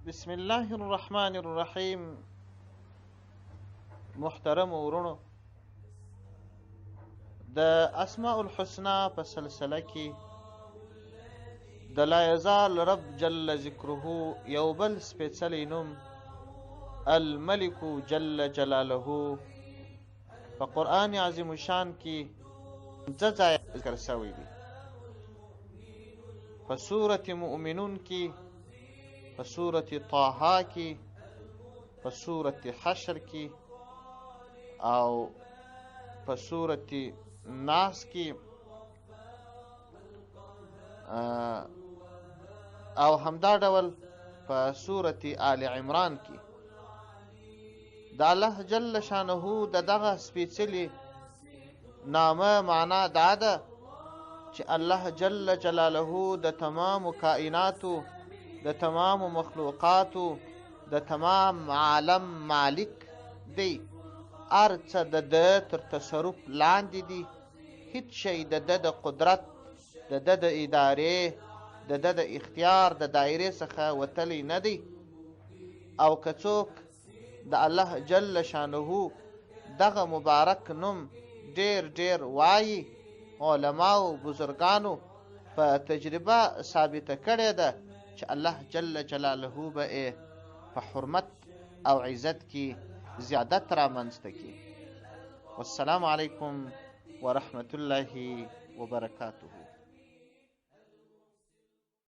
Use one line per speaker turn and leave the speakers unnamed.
بسم الله الرحمن الرحیم. محترم ورونو، د اسماء الحسنا په سلسله کې د لا یزال رب جل ذکره یو بل سپیڅلی نوم الملک جل جلاله په قرآن عظیم شان کې پنځه ځایه ذکر شوی دی. په سورة مؤمنون کې، په سورة طه کې، په سورة حشر کې او په سورة ناس کې او همدا ډول په سورة آل عمران کې. د الله جل شانه د دغه سپیڅلي نامه معنا دا ده چې الله جل جلاله د تمام کائناتو، د تمام مخلوقاتو، د تمام عالم مالک دی. هر څه د ده تر تصرف لاندې دي. هیڅ شی د ده د قدرت، د ده د ادارې، د ده د اختیار د دایرې څخه وتلی نه دی. او که څوک د الله جل شانه دغه مبارک نوم ډیر ډیر وایي، علماو بزرگانو په تجربه ثابته کړې ده چې الله جل جلاله به په حرمت او عزت کې زیادت رامنځته کړي. والسلام علیکم ورحمة الله وبرکاته.